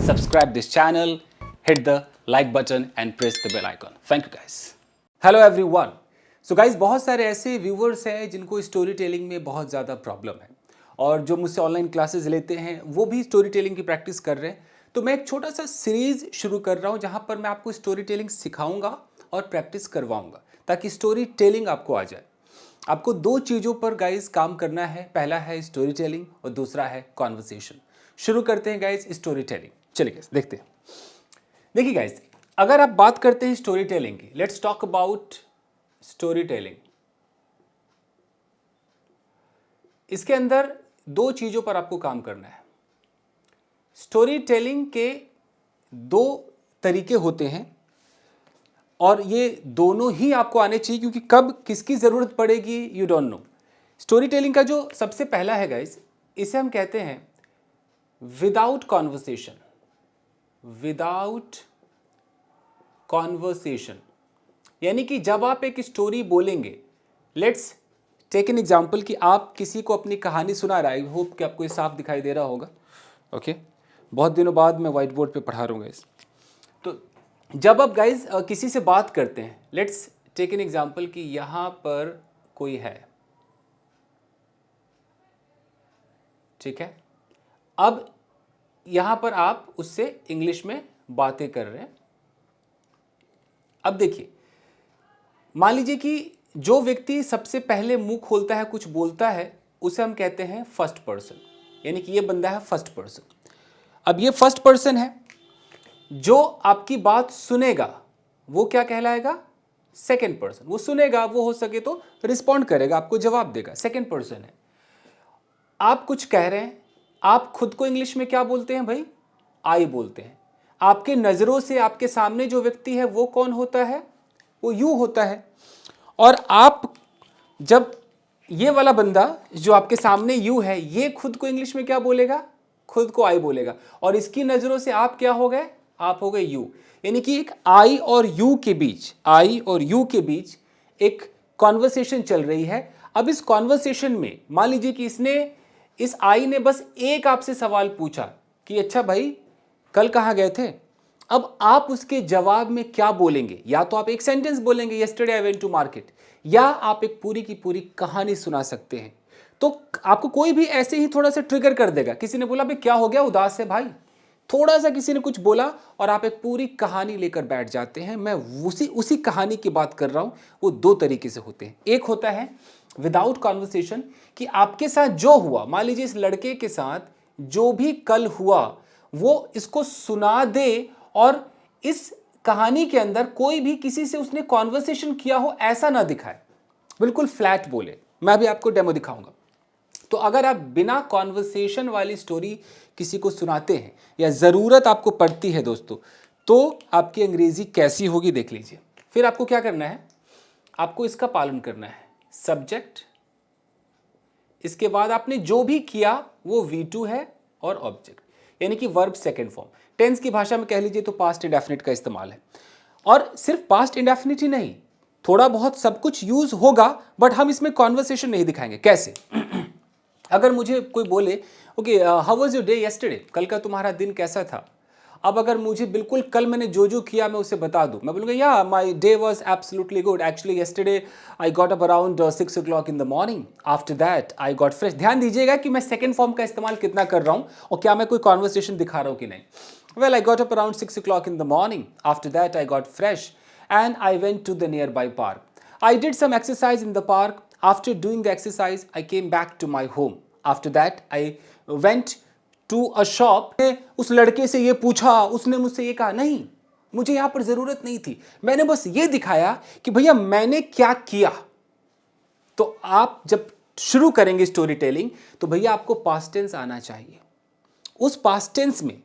subscribe this channel, hit the like button and press the bell icon. Thank you guys. Hello everyone. So guys, बहुत सारे ऐसे viewers हैं जिनको story telling में बहुत ज़्यादा प्रॉब्लम है और जो मुझसे ऑनलाइन क्लासेस लेते हैं वो भी स्टोरी टेलिंग की प्रैक्टिस कर रहे हैं। तो मैं एक छोटा सा सीरीज शुरू कर रहा हूँ जहाँ पर मैं आपको स्टोरी टेलिंग सिखाऊंगा और प्रैक्टिस करवाऊंगा ताकि स्टोरी टेलिंग आपको आ जाए। आपको दो चीज़ों पर गाइज काम करना है, पहला है स्टोरी टेलिंग और दूसरा है कॉन्वर्सेशन। शुरू करते हैं गाइज स्टोरी टेलिंग। चलिए गाइज देखते हैं। देखिए गाइज, अगर आप बात करते हैं स्टोरी टेलिंग की, let's talk about story telling. इसके अंदर दो चीज़ों पर आपको काम करना है। स्टोरी टेलिंग के दो तरीके होते हैं और ये दोनों ही आपको आने चाहिए क्योंकि कब किसकी ज़रूरत पड़ेगी you don't know. Story telling का जो सबसे पहला है गाइस, इसे हम कहते हैं विदाउट कॉन्वर्सेशन। विदाउट कॉन्वर्सेशन यानी कि जब आप एक स्टोरी बोलेंगे, लेट्स टेक एन एग्जाम्पल कि आप किसी को अपनी कहानी सुना रहे। आई होप कि आपको ये साफ दिखाई दे रहा होगा। ओके, बहुत दिनों बाद मैं व्हाइट बोर्ड पे पढ़ा रहा हूँ गाइस। तो जब आप गाइज किसी से बात करते हैं, लेट्स टेक एन एग्जाम्पल कि यहाँ पर कोई है, ठीक है। अब यहाँ पर आप उससे इंग्लिश में बातें कर रहे हैं। अब देखिए, मान लीजिए कि जो व्यक्ति सबसे पहले मुंह खोलता है, कुछ बोलता है, उसे हम कहते हैं फर्स्ट पर्सन, यानी कि ये बंदा है फर्स्ट पर्सन। अब ये फर्स्ट पर्सन है, जो आपकी बात सुनेगा वो क्या कहलाएगा? Second person. वो सुनेगा, वो हो सके तो रिस्पॉन्ड करेगा, आपको जवाब देगा, सेकंड पर्सन है। आप कुछ कह रहे हैं, आप खुद को इंग्लिश में क्या बोलते हैं भाई? आई बोलते हैं। आपके नज़रों से आपके सामने जो व्यक्ति है वो कौन होता है? वो यू होता है। और आप जब ये वाला बंदा जो आपके सामने यू है, ये खुद को इंग्लिश में क्या बोलेगा? खुद को आई बोलेगा। और इसकी नज़रों से आप क्या हो गए? आप हो गए यू। यानी कि एक आई और यू के बीच, आई और यू के बीच एक कॉन्वर्सेशन चल रही है। अब इस कॉन्वर्सेशन में मान लीजिए कि इस आई ने बस एक आपसे सवाल पूछा कि अच्छा भाई कल कहाँ गए थे। अब आप उसके जवाब में क्या बोलेंगे? या तो आप एक सेंटेंस बोलेंगे, yesterday I went to market, या आप एक पूरी की पूरी कहानी सुना सकते हैं। तो आपको कोई भी ऐसे ही थोड़ा सा ट्रिगर कर देगा। किसी ने बोला भाई क्या हो गया, उदास है भाई, थोड़ा सा किसी ने कुछ बोला और आप एक पूरी कहानी लेकर बैठ जाते हैं। मैं उसी कहानी की बात कर रहा हूं। वो दो तरीके से होते हैं। एक होता है विदाउट कॉन्वर्सेशन, कि आपके साथ जो हुआ, मान लीजिए इस लड़के के साथ जो भी कल हुआ वो इसको सुना दे और इस कहानी के अंदर कोई भी किसी से उसने कॉन्वर्सेशन किया हो ऐसा ना दिखाए, बिल्कुल फ्लैट बोले। मैं अभी आपको डेमो दिखाऊंगा। तो अगर आप बिना कॉन्वर्सेशन वाली स्टोरी किसी को सुनाते हैं या ज़रूरत आपको पड़ती है दोस्तों, तो आपकी अंग्रेज़ी कैसी होगी देख लीजिए। फिर आपको क्या करना है? आपको इसका पालन करना है। सब्जेक्ट, इसके बाद आपने जो भी किया वो V2 है और ऑब्जेक्ट, यानी कि वर्ब सेकेंड फॉर्म। टेंस की भाषा में कह लीजिए तो पास्ट इंडेफिनिट का इस्तेमाल है। और सिर्फ पास्ट इंडेफिनिट ही नहीं, थोड़ा बहुत सब कुछ यूज़ होगा, बट हम इसमें कॉन्वर्सेशन नहीं दिखाएंगे। कैसे? अगर मुझे कोई बोले okay how was your day yesterday, कल का तुम्हारा दिन कैसा था। अब अगर मुझे बिल्कुल कल मैंने जो किया मैं उसे बता दूं, मैं बोलूँगा या my day was absolutely good, actually yesterday I got up around 6 o'clock in the morning, after that I got fresh. ध्यान दीजिएगा कि मैं सेकेंड फॉर्म का इस्तेमाल कितना कर रहा हूँ और क्या मैं कोई कॉन्वर्सेशन दिखा रहा हूँ कि नहीं। Well I got up around 6 o'clock in the morning, after that I got fresh and I went to the nearby park. I did some exercise in the park. After doing the exercise, I came back to my home. After that, I went to a shop. उस लड़के से ये पूछा, उसने मुझसे ये कहा। नहीं, मुझे यहाँ पर ज़रूरत नहीं थी, मैंने बस ये दिखाया कि भैया मैंने क्या किया। तो आप जब शुरू करेंगे स्टोरी टेलिंग तो भैया आपको पास्ट टेंस आना चाहिए। उस पास्ट टेंस में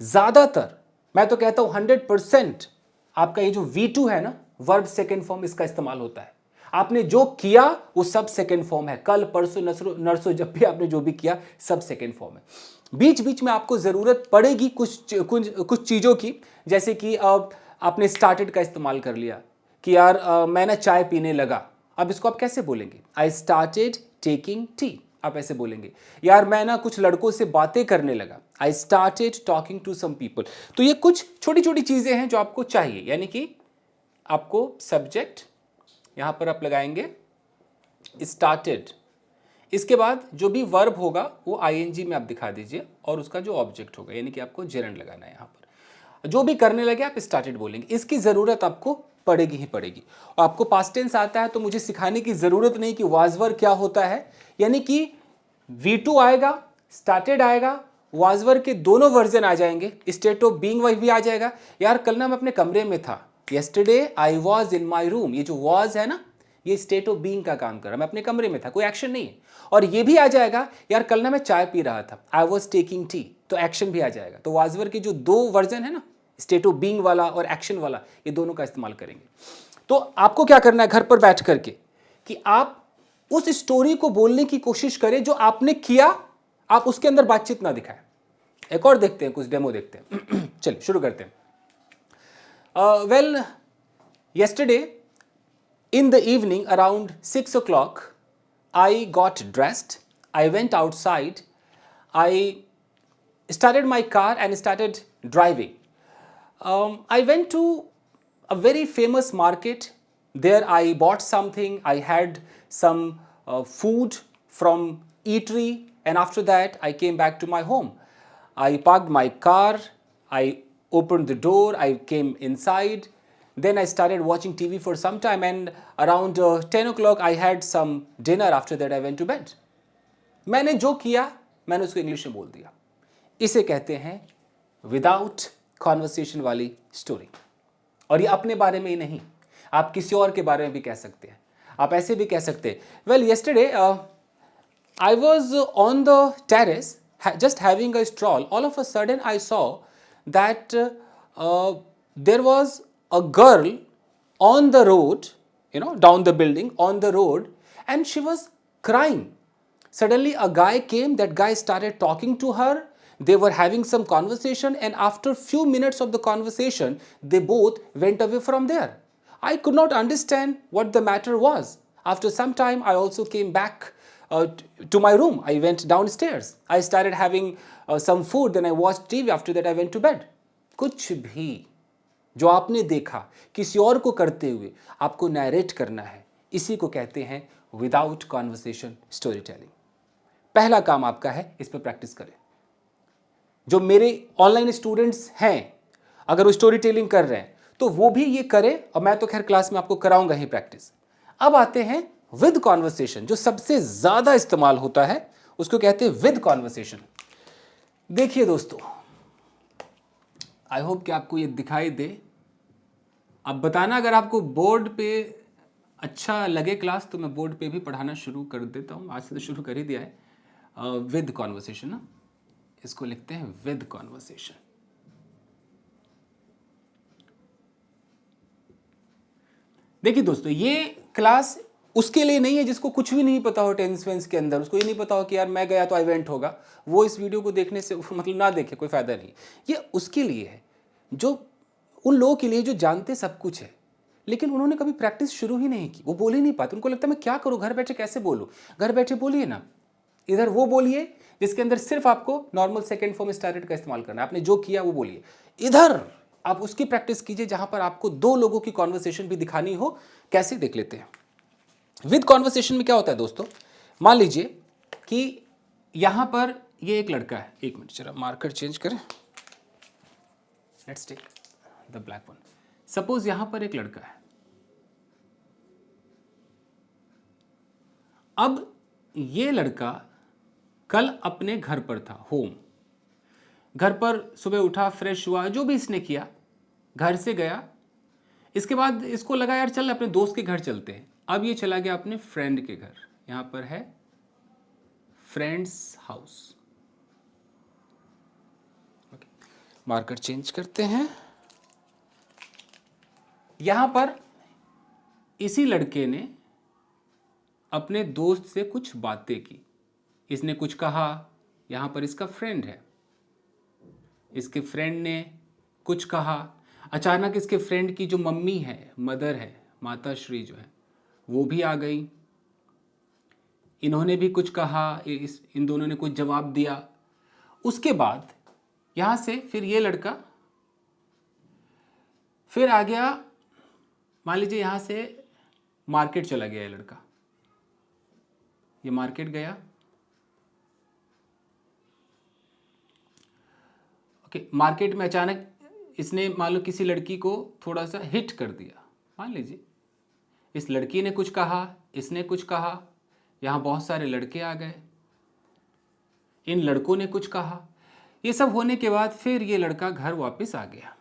ज़्यादातर, मैं तो कहता हूँ 100% आपका ये जो V2 है ना, वर्ब सेकेंड फॉर्म, इसका इस्तेमाल होता है। आपने जो किया वो सब सेकेंड फॉर्म है। कल परसों नरसों जब भी आपने जो भी किया सब सेकेंड फॉर्म है। बीच बीच में आपको ज़रूरत पड़ेगी कुछ चीज़ों की, जैसे कि आपने स्टार्टेड का इस्तेमाल कर लिया कि यार मैं ना चाय पीने लगा। अब इसको आप कैसे बोलेंगे? I started taking tea. आप ऐसे बोलेंगे। यार मैं ना कुछ लड़कों से बातें करने लगा, I started talking to some people. तो ये कुछ छोटी छोटी चीज़ें हैं जो आपको चाहिए, यानी कि आपको सब्जेक्ट यहाँ पर आप लगाएंगे स्टार्टेड, इसके बाद जो भी वर्ब होगा वो आईएनजी में आप दिखा दीजिए और उसका जो ऑब्जेक्ट होगा, यानी कि आपको जेरंड लगाना है यहाँ पर। जो भी करने लगे आप स्टार्टेड बोलेंगे, इसकी ज़रूरत आपको पड़ेगी ही पड़ेगी। और आपको पास्ट टेंस आता है तो मुझे सिखाने की ज़रूरत नहीं कि वाज वर क्या होता है, यानी कि V2 आएगा, स्टार्टेड आएगा, वाज वर के दोनों वर्जन आ जाएंगे, स्टेट ऑफ बीइंग भी आ जाएगा। यार कल ना मैं अपने कमरे में था, yesterday I was in my room, ये जो वॉज है ना ये स्टेट ऑफ बीइंग का काम कर रहा है, मैं अपने कमरे में था, कोई एक्शन नहीं है। और ये भी आ जाएगा, यार कल ना मैं चाय पी रहा था, आई वॉज टेकिंग टी, तो एक्शन भी आ जाएगा। तो वाजवर के जो दो वर्जन है ना, स्टेट ऑफ बीइंग वाला और एक्शन वाला, ये दोनों का इस्तेमाल करेंगे। तो आपको क्या करना है घर पर बैठ करके कि आप उस स्टोरी को बोलने की कोशिश करें जो आपने किया, आप उसके अंदर बातचीत ना दिखाएं। एक और देखते हैं, कुछ डेमो देखते हैं। चलिए शुरू करते हैं। Well yesterday in the evening around 6 o'clock I got dressed, I went outside, I started my car and started driving. I went to a very famous market. There I bought something, I had some food from eatery, and after that I came back to my home. I parked my car, I opened the door, I came inside. Then I started watching TV for some time, and around 10 o'clock I had some dinner. After that I went to bed. मैंने जो किया मैंने उसको English में बोल दिया। इसे कहते हैं विदाउट कॉन्वर्सेशन वाली स्टोरी। और ये अपने बारे में ही नहीं, आप किसी और के बारे में भी कह सकते हैं। आप ऐसे भी कह सकते हैं, well yesterday I was on the terrace just having a stroll. All of a sudden I saw that there was a girl on the road, down the building, on the road, and she was crying. Suddenly a guy came, that guy started talking to her, they were having some conversation, and after few minutes of the conversation, they both went away from there. I could not understand what the matter was. After some time, I also came back to my room. I went downstairs. I started having some food, then I watched TV. After that, I went to bed. कुछ भी जो आपने देखा किसी और को करते हुए आपको नैरेट करना है, इसी को कहते हैं विदाउट कॉन्वर्सेशन स्टोरी टेलिंग। पहला काम आपका है, इस पर प्रैक्टिस करें। जो मेरे ऑनलाइन स्टूडेंट्स हैं, अगर वो स्टोरी टेलिंग कर रहे हैं तो वो भी ये करें, और मैं तो खैर क्लास में आपको कराऊंगा ही प्रैक्टिस। अब आते हैं विद कॉन्वर्सेशन, जो सबसे ज़्यादा इस्तेमाल होता है, उसको कहते हैं विद कॉन्वर्सेशन। देखिए दोस्तों, आई होप कि आपको ये दिखाई दे। अब बताना अगर आपको बोर्ड पे अच्छा लगे क्लास, तो मैं बोर्ड पे भी पढ़ाना शुरू कर देता हूँ। आज से तो शुरू कर ही दिया है। विद कॉन्वर्सेशन ना, इसको लिखते हैं विद कॉन्वर्सेशन। देखिए दोस्तों, ये क्लास उसके लिए नहीं है जिसको कुछ भी नहीं पता हो टेंस वेंस के अंदर, उसको ये नहीं पता हो कि यार मैं गया तो इवेंट होगा, वो इस वीडियो को देखने से मतलब ना देखे, कोई फ़ायदा नहीं। ये उसके लिए है, जो उन लोगों के लिए जो जानते सब कुछ है लेकिन उन्होंने कभी प्रैक्टिस शुरू ही नहीं की, वो बोल ही नहीं पाते। उनको लगता है मैं क्या करूँ, घर बैठे कैसे बोलूँ। घर बैठे बोलिए ना, इधर वो बोलिए जिसके अंदर सिर्फ आपको नॉर्मल सेकेंड फॉर्म स्टार्टेड का इस्तेमाल करना है, आपने जो किया वो बोलिए। इधर आप उसकी प्रैक्टिस कीजिए जहां पर आपको दो लोगों की कॉन्वर्सेशन भी दिखानी हो। कैसे, देख लेते हैं। विद कॉन्वर्सेशन में क्या होता है दोस्तों, मान लीजिए कि यहां पर ये एक लड़का है। एक मिनट जरा मार्कर चेंज करें, let's take the black one. Suppose यहां पर एक लड़का है। अब ये लड़का कल अपने घर पर था, होम। घर पर सुबह उठा, फ्रेश हुआ, जो भी इसने किया, घर से गया। इसके बाद इसको लगा यार चल अपने दोस्त के घर चलते हैं। अब ये चला गया अपने फ्रेंड के घर, यहां पर है फ्रेंड्स हाउस। मार्कर चेंज करते हैं। यहां पर इसी लड़के ने अपने दोस्त से कुछ बातें की, इसने कुछ कहा। यहां पर इसका फ्रेंड है, इसके फ्रेंड ने कुछ कहा। अचानक इसके फ्रेंड की जो मम्मी है, मदर है, माता श्री जो है, वो भी आ गई। इन्होंने भी कुछ कहा, इन दोनों ने कुछ जवाब दिया। उसके बाद यहाँ से फिर ये लड़का फिर आ गया, मान लीजिए यहाँ से मार्केट चला गया ये लड़का, ये मार्केट गया, ओके। मार्केट में अचानक इसने मान लो किसी लड़की को थोड़ा सा हिट कर दिया, मान लीजिए इस लड़की ने कुछ कहा, इसने कुछ कहा, यहाँ बहुत सारे लड़के आ गए, इन लड़कों ने कुछ कहा। ये सब होने के बाद फिर ये लड़का घर वापस आ गया।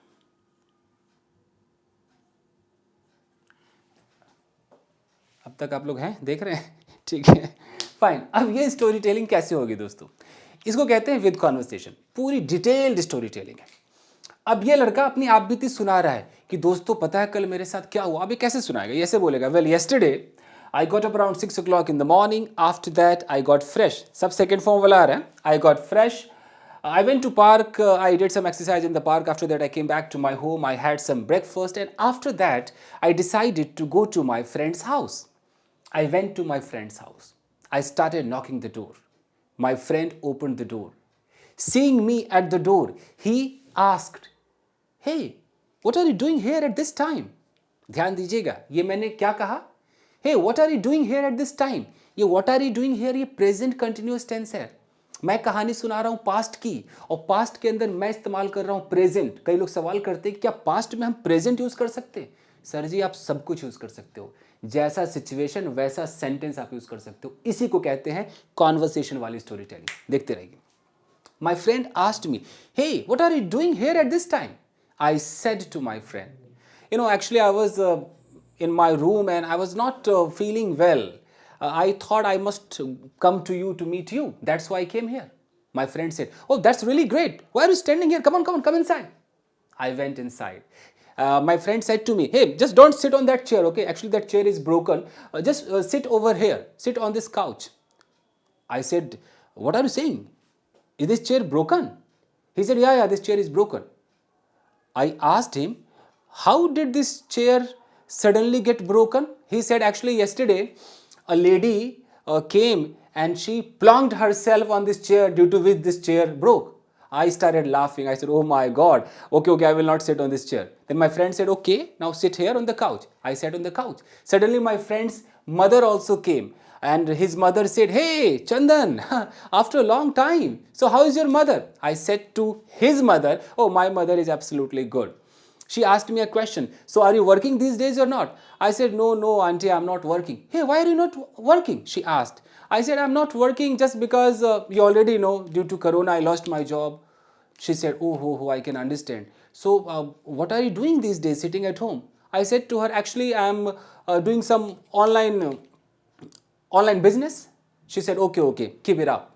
अब तक आप लोग हैं, देख रहे हैं? ठीक है, फाइन। अब ये स्टोरी टेलिंग कैसे होगी दोस्तों? इसको कहते हैं विद कॉन्वर्सेशन, पूरी डिटेल्ड स्टोरी टेलिंग है। अब ये लड़का अपनी आप बीती सुना रहा है कि दोस्तों पता है कल मेरे साथ क्या हुआ। अब ये कैसे सुनाएगा? ये ऐसे बोलेगा, well yesterday I got up around 6 o'clock in the morning. After that, I got fresh. सब second form वाला आ रहा है. I got fresh. I went to park. I did some exercise in the park. After that, I came back to my home. I had some breakfast. And after that, I decided to go to my friend's house. I went to my friend's house. I started knocking the door. My friend opened the door. Seeing me at the door, he asked, hey, what are you doing here at this time? ध्यान दीजिएगा, ये मैंने क्या कहा? Hey, what are you doing here at this time? ये what are you doing here ये present continuous tense है। मैं कहानी सुना रहा हूँ पास्ट की, और पास्ट के अंदर मैं इस्तेमाल कर रहा हूँ प्रेजेंट। कई लोग सवाल करते हैं क्या पास्ट में हम प्रेजेंट यूज कर सकते हैं? सर जी आप सब कुछ यूज कर सकते हो, जैसा सिचुएशन वैसा सेंटेंस आप यूज कर सकते हो। इसी को कहते हैं कॉन्वर्सेशन वाली स्टोरी टेलिंग। देखते रहिए। My friend asked me, hey, what are you doing here at this time? I said to my friend, actually I was in my room and I was not feeling well. I thought I must come to you to meet you. That's why I came here. My friend said, oh, that's really great. Why are you standing here? Come on, come inside. I went inside. My friend said to me, hey, just don't sit on that chair, okay? Actually, that chair is broken. Just sit over here. Sit on this couch. I said, what are you saying? Is this chair broken? He said, yeah, this chair is broken. I asked him, how did this chair suddenly get broken? He said, actually, yesterday, a lady came and she plunked herself on this chair, due to which this chair broke. I started laughing. I said, oh my God. Okay, I will not sit on this chair. Then my friend said, okay, now sit here on the couch. I sat on the couch. Suddenly, my friend's mother also came. And his mother said, hey, Chandan, after a long time. So how is your mother? I said to his mother, oh, my mother is absolutely good. She asked me a question. So are you working these days or not? I said, no, auntie, I'm not working. Hey, why are you not working? She asked. I said, I'm not working just because you already know, due to Corona, I lost my job. She said, oh, I can understand. So what are you doing these days, sitting at home? I said to her, actually, I'm doing some online business. She said, okay, keep it up.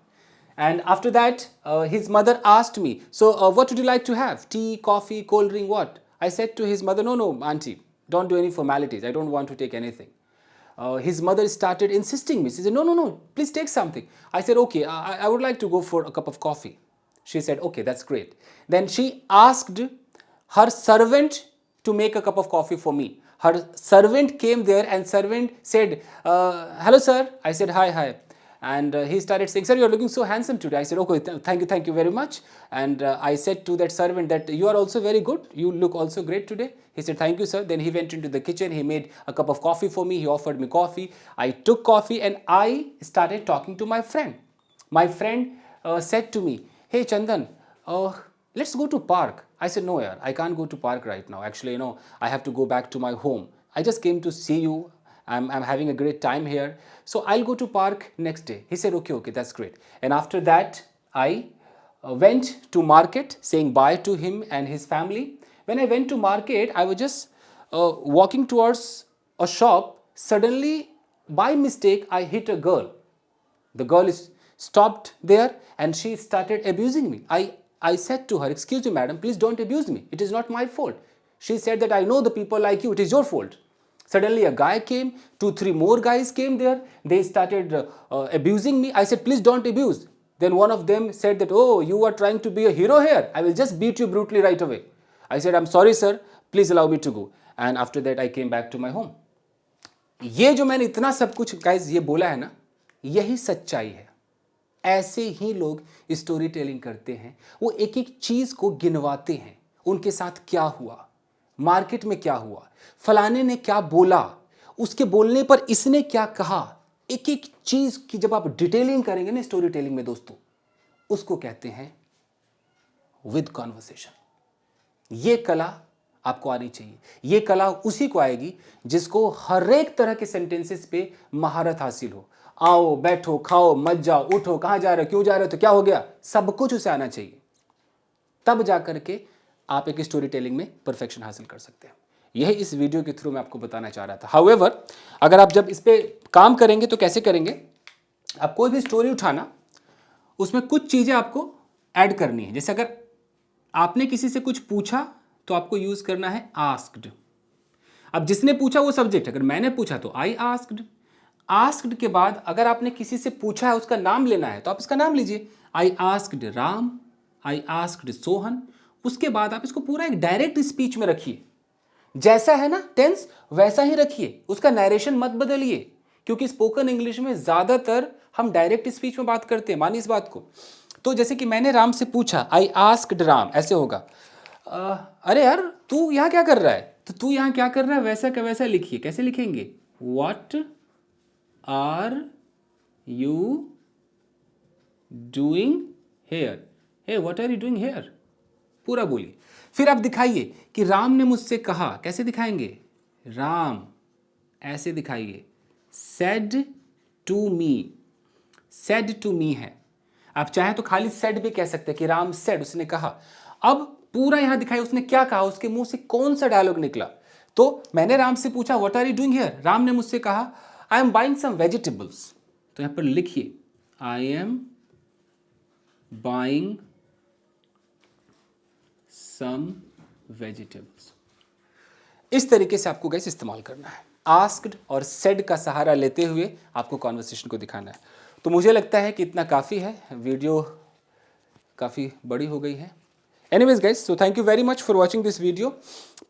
And after that, his mother asked me, so what would you like to have? Tea, coffee, cold drink, what? I said to his mother, no, auntie, don't do any formalities. I don't want to take anything. His mother started insisting me. She said, no, please take something. I said, okay, I would like to go for a cup of coffee. She said, okay, that's great. Then she asked her servant to make a cup of coffee for me. Her servant came there and servant said, hello, sir. I said, hi. And he started saying, sir, you're looking so handsome today. I said, okay, thank you very much. And I said to that servant that you are also very good. You look also great today. He said, thank you, sir. Then he went into the kitchen. He made a cup of coffee for me. He offered me coffee. I took coffee and I started talking to my friend. My friend said to me, hey, Chandan, let's go to park. I said, no, yaar, I can't go to park right now. Actually, I have to go back to my home. I just came to see you. I'm having a great time here. So I'll go to park next day. He said, okay, that's great. And after that, I went to market saying bye to him and his family. When I went to market, I was just walking towards a shop. Suddenly, by mistake, I hit a girl. The girl is stopped there and she started abusing me. I said to her, excuse me, madam, please don't abuse me. It is not my fault. She said that I know the people like you. It is your fault. Suddenly a guy came, 2-3 more guys came there. They started abusing me. I said, please don't abuse. Then one of them said that, oh, you are trying to be a hero here. I will just beat you brutally right away. I said, I'm sorry, sir. Please allow me to go. And after that, I came back to my home. ये जो मैंने इतना सब कुछ guys ये बोला है ना, यही सच्चाई है। ऐसे ही लोग स्टोरी टेलिंग करते हैं। वो एक एक चीज को गिनवाते हैं, उनके साथ क्या हुआ, मार्केट में क्या हुआ, फलाने ने क्या बोला, उसके बोलने पर इसने क्या कहा। एक एक चीज की जब आप डिटेलिंग करेंगे ना स्टोरी टेलिंग में दोस्तों, उसको कहते हैं विद कॉन्वर्सेशन। ये कला आपको आनी चाहिए। ये कला उसी को आएगी जिसको हर एक तरह के सेंटेंसेस पे महारत हासिल हो। आओ, बैठो, खाओ, मत जाओ, उठो, कहां जा रहे हो, क्यों जा रहे हो, तो क्या हो गया, सब कुछ उसे आना चाहिए। तब जाकर के आप एक स्टोरी टेलिंग में परफेक्शन हासिल कर सकते हैं। यही इस वीडियो के थ्रू मैं आपको बताना चाह रहा था। हाउएवर, अगर आप जब इस पे काम करेंगे तो कैसे करेंगे, आप कोई भी स्टोरी उठाना, उसमें कुछ चीजें आपको ऐड करनी है। जैसे अगर आपने किसी से कुछ पूछा तो आपको यूज करना है आस्क्ड। अब जिसने पूछा वो सब्जेक्ट, अगर मैंने पूछा तो आई आस्क्ड। आस्क्ड के बाद अगर आपने किसी से पूछा है, उसका नाम लेना है, तो आप इसका नाम लीजिए, I asked Ram, I asked Sohan. उसके बाद आप इसको पूरा एक डायरेक्ट स्पीच में रखिए। जैसा है ना टेंस, वैसा ही रखिए, उसका नरेशन मत बदलिए, क्योंकि स्पोकन इंग्लिश में ज्यादातर हम डायरेक्ट स्पीच में बात करते हैं, मानिए इस बात को। तो जैसे कि मैंने राम से पूछा, आई आस्क्ड राम, ऐसे होगा, अरे यार तू यहाँ क्या कर रहा है, तो तू यहाँ क्या कर रहा है वैसा का वैसा लिखिए। कैसे लिखेंगे, what are you doing here, hey what are you doing here, पूरा बोलिए। फिर आप दिखाइए कि राम ने मुझसे कहा। कैसे दिखाएंगे, राम ऐसे दिखाइए, said to me. Said to me है, आप चाहे तो खाली सेड भी कह सकते हैं कि राम सेड, उसने कहा। अब पूरा यहां दिखाइए उसने क्या कहा, उसके मुंह से कौन सा डायलॉग निकला। तो मैंने राम से पूछा what are you doing here, Ram ने मुझसे कहा I am buying some vegetables. तो यहां पर लिखिए I am buying some vegetables. इस तरीके से आपको गाइस इस्तेमाल करना है। आस्क्ड और सेड का सहारा लेते हुए आपको कॉन्वर्सेशन को दिखाना है। तो मुझे लगता है कि इतना काफ़ी है, वीडियो काफ़ी बड़ी हो गई है। Anyways guys, so thank you very much for watching this video.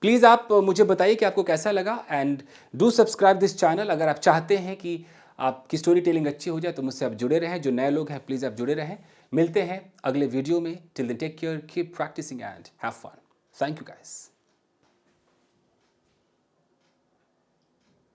Please आप मुझे बताइए कि आपको कैसा लगा, and do subscribe this channel. अगर आप चाहते हैं कि आपकी स्टोरी टेलिंग अच्छी हो जाए तो मुझसे आप जुड़े रहें। जो नए लोग हैं प्लीज़ आप जुड़े रहें। मिलते हैं अगले वीडियो में। Till then take care, keep practising and have fun. Thank you guys.